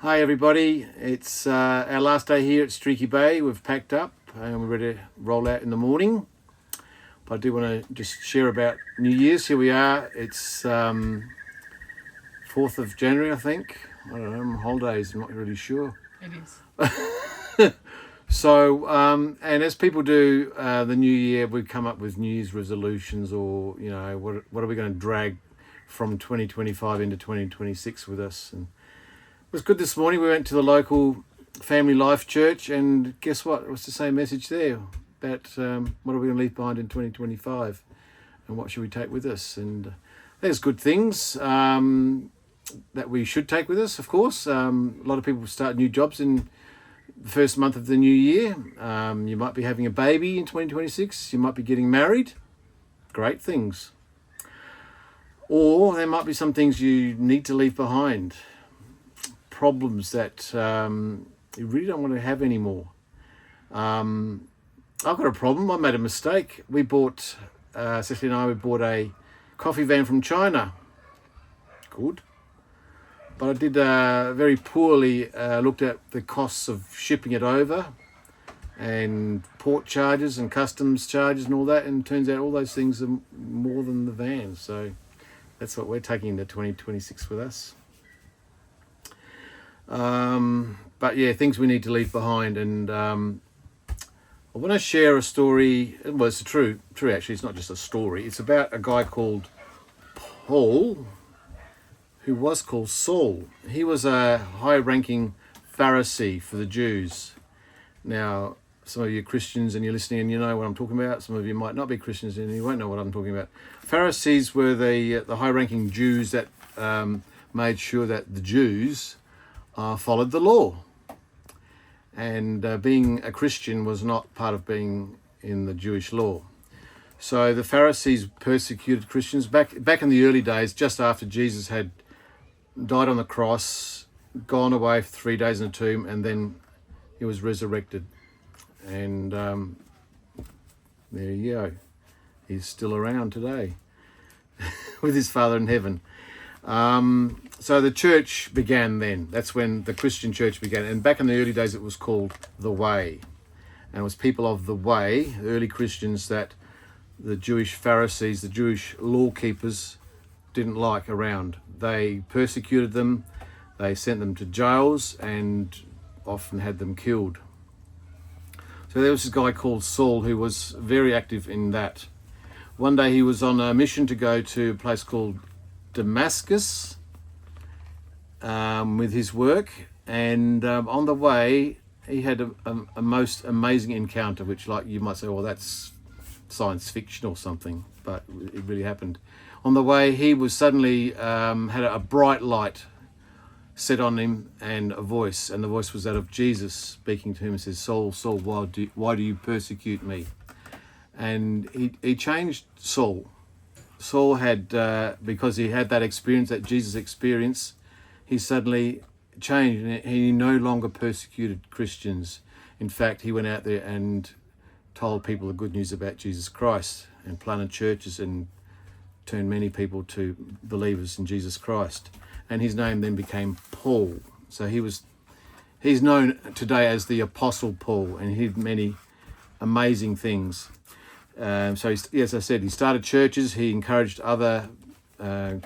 Hi everybody, it's our last day here at Streaky Bay. We've packed up and we're ready to roll out in the morning. But I do want to just share about New Year's. Here we are, it's 4th of January I think. I don't know, I'm holidays, I'm not really sure. It is. So, and as people do the new year, we come up with New Year's resolutions or, what are we going to drag from 2025 into 2026 with us. And it was good this morning. We went to the local Family Life Church, and guess what? It was the same message there about what are we going to leave behind in 2025 and what should we take with us. And there's good things that we should take with us, of course. A lot of people start new jobs in the first month of the new year. You might be having a baby in 2026. You might be getting married. Great things. Or there might be some things you need to leave behind. Problems that you really don't want to have anymore. I've got a problem. I made a mistake. Cecily and I bought a coffee van from China. Good. But I did very poorly looked at the costs of shipping it over and port charges and customs charges and all that, and it turns out all those things are more than the van. So that's what we're taking into 2026 with us. But yeah, things we need to leave behind. And I want to share a story. Well, it's true actually. It's not just a story. It's about a guy called Paul, who was called Saul. He was a high-ranking Pharisee for the Jews. Now, some of you are Christians and you're listening and you know what I'm talking about. Some of you might not be Christians and you won't know what I'm talking about. Pharisees were the high-ranking Jews that made sure that the Jews followed the law. And being a Christian was not part of being in the Jewish law. So the Pharisees persecuted Christians back in the early days, just after Jesus had died on the cross, gone away for 3 days in a tomb, and then he was resurrected. And there you go. He's still around today with his Father in heaven. So the church began then. That's when the Christian church began. And back in the early days, it was called the Way. And it was people of the Way, early Christians, that the Jewish Pharisees, the Jewish law keepers, didn't like around. They persecuted them, they sent them to jails, and often had them killed. So there was this guy called Saul who was very active in that. One day he was on a mission to go to a place called Damascus with his work, and on the way he had a most amazing encounter, which, like, you might say, well, that's science fiction or something, but it really happened. On the way, he was suddenly had a bright light set on him and a voice, and the voice was that of Jesus speaking to him and says, Saul, Saul, why do you persecute me? And he changed Saul. Saul had, because he had that experience, that Jesus experience, he suddenly changed, and he no longer persecuted Christians. In fact, he went out there and told people the good news about Jesus Christ and planted churches and turned many people to believers in Jesus Christ. And his name then became Paul. So he's known today as the Apostle Paul, and he did many amazing things. So as I said, he started churches. He encouraged other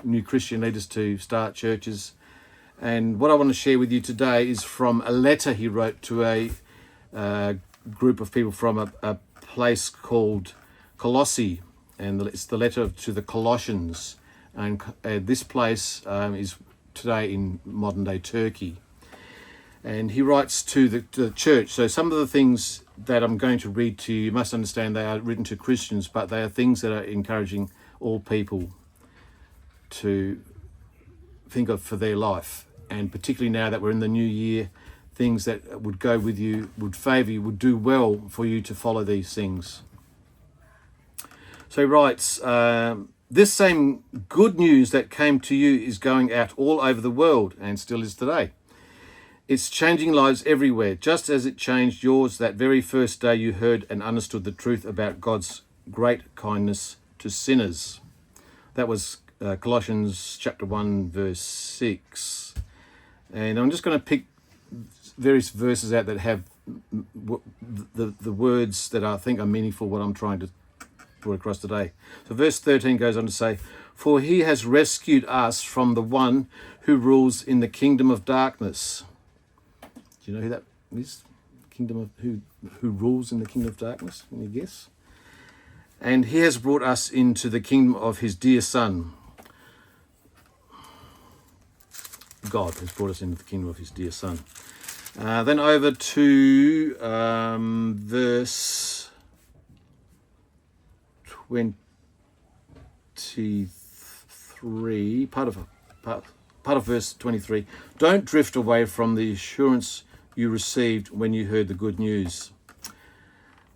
new Christian leaders to start churches. And what I want to share with you today is from a letter he wrote to a group of people from a place called Colossae, and it's the letter to the Colossians. And this place is today in modern day Turkey. And he writes to the church. So some of the things that I'm going to read to you, you must understand they are written to Christians, but they are things that are encouraging all people to think of for their life. And particularly now that we're in the new year, things that would go with you, would favour you, would do well for you to follow these things. So he writes, this same good news that came to you is going out all over the world and still is today. It's changing lives everywhere, just as it changed yours that very first day you heard and understood the truth about God's great kindness to sinners. That was Colossians chapter 1, verse 6. And I'm just going to pick various verses out that have the words that I think are meaningful, what I'm trying to put across today. So verse 13 goes on to say, "For he has rescued us from the one who rules in the kingdom of darkness." Do you know who that is? Kingdom of who rules in the kingdom of darkness? Can you guess? "And he has brought us into the kingdom of his dear Son." God has brought us into the kingdom of his dear Son. Then over to verse 23, part of verse 23. "Don't drift away from the assurance you received when you heard the good news."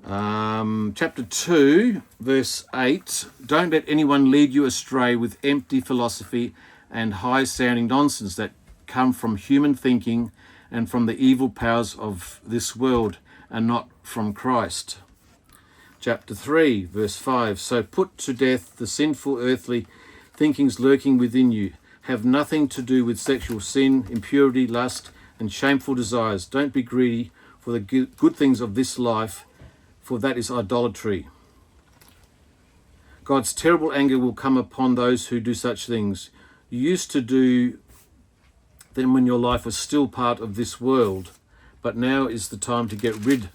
Chapter 2, verse 8. "Don't let anyone lead you astray with empty philosophy and high-sounding nonsense that come from human thinking and from the evil powers of this world, and not from Christ." Chapter 3, verse 5. "So put to death the sinful earthly thinkings lurking within you. Have nothing to do with sexual sin, impurity, lust, and shameful desires. Don't be greedy for the good things of this life, for that is idolatry. God's terrible anger will come upon those who do such things. You used to do them when your life was still part of this world, but now is the time to get rid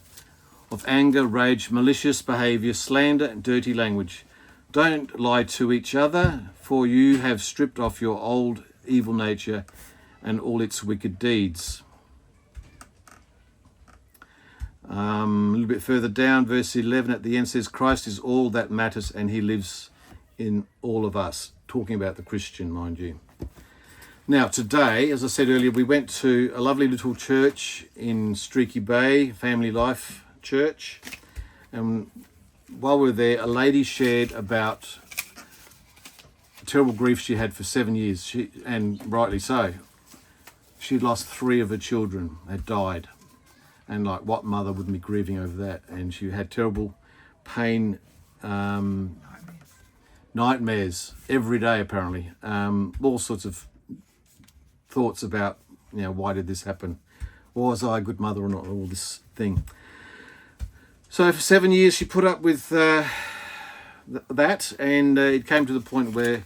of anger, rage, malicious behavior, slander, and dirty language. Don't lie to each other, for you have stripped off your old evil nature and all its wicked deeds." A little bit further down, verse 11 at the end says, "Christ is all that matters and he lives in all of us." Talking about the Christian, mind you. Now today, as I said earlier, we went to a lovely little church in Streaky Bay, Family Life Church. And while we were there, a lady shared about terrible grief she had for 7 years, and rightly so. She'd lost 3 of her children, had died. And like, what mother wouldn't be grieving over that? And she had terrible pain, nightmares every day apparently, all sorts of thoughts about, why did this happen? Was I a good mother or not? All this thing. So for 7 years she put up with that, and it came to the point where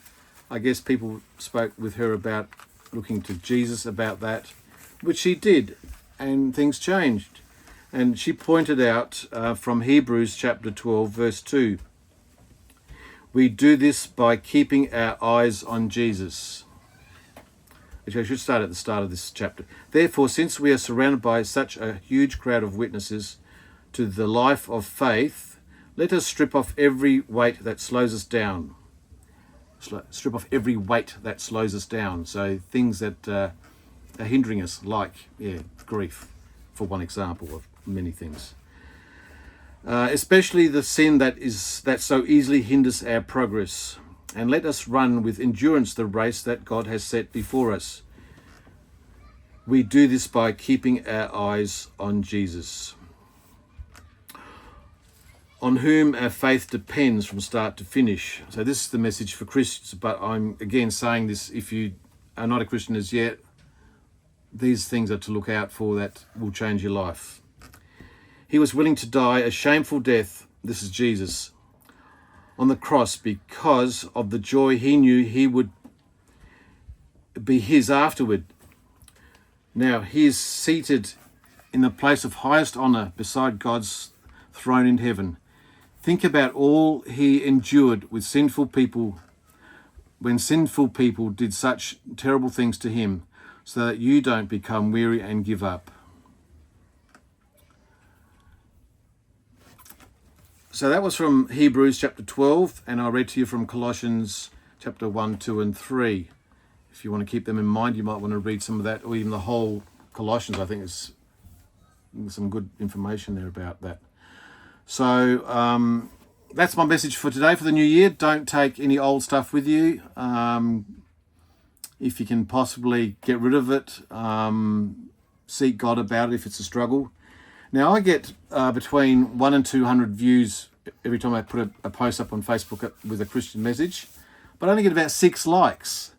I guess people spoke with her about looking to Jesus about that, which she did, and things changed. And she pointed out from Hebrews chapter 12, verse 2, "We do this by keeping our eyes on Jesus." Which I should start at the start of this chapter. "Therefore, since we are surrounded by such a huge crowd of witnesses to the life of faith, let us strip off every weight that slows us down." Strip off every weight that slows us down. So things that are hindering us, like grief, for one example of many things. Especially the sin that so easily hinders our progress. "And let us run with endurance the race that God has set before us. We do this by keeping our eyes on Jesus, on whom our faith depends from start to finish." So this is the message for Christians, but I'm again saying this, if you are not a Christian as yet, these things are to look out for that will change your life. "He was willing to die a shameful death," this is Jesus, "on the cross because of the joy he knew he would be his afterward. Now he is seated in the place of highest honor beside God's throne in heaven. Think about all he endured with sinful people when sinful people did such terrible things to him, so that you don't become weary and give up." So that was from Hebrews chapter 12, and I read to you from Colossians chapter 1, 2, and 3. If you want to keep them in mind, you might want to read some of that, or even the whole Colossians. I think there's some good information there about that. So that's my message for today, for the new year. Don't take any old stuff with you. If you can possibly get rid of it, seek God about it if it's a struggle. Now, I get between 100 and 200 views every time I put a post up on Facebook with a Christian message, but I only get about 6 likes.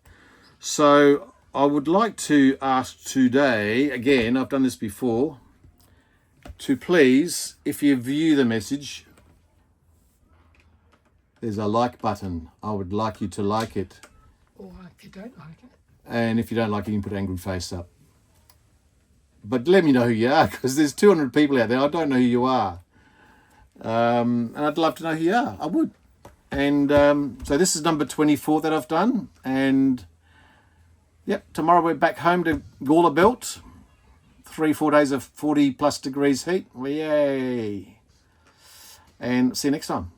So I would like to ask today, again, I've done this before, to please, if you view the message, there's a like button. I would like you to like it. Or if you don't like it. And if you don't like it, you can put angry face up. But let me know who you are, because there's 200 people out there. I don't know who you are. And I'd love to know who you are. I would. And so this is number 24 that I've done. And yep, tomorrow we're back home to Gawler Belt. 3-4 days of 40 plus degrees heat. Yay. And see you next time.